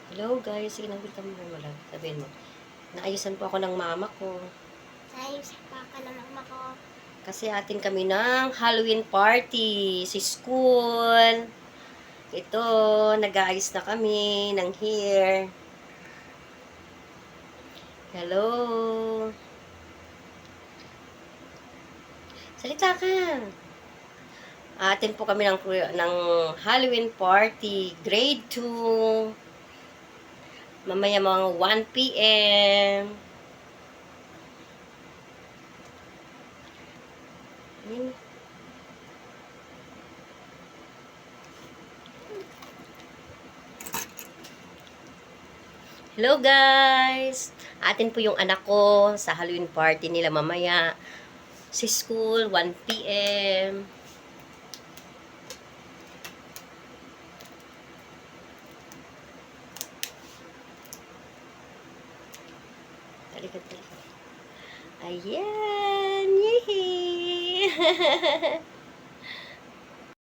Hello guys, sige nabita mo wala. Sabihin mo. Naayusan po ako ng mama ko. Ayos pa ka ng mama ko. Kasi atin kami ng Halloween party sa school. Ito, nag-aayos na kami ng hair. Hello. Salita ka. Atin po kami ng Halloween party, grade 2. Mamaya mga 1 p.m. Hello guys! Atin po yung anak ko sa Halloween party nila mamaya sa school, 1 p.m. Halika. Ayan! Yehey!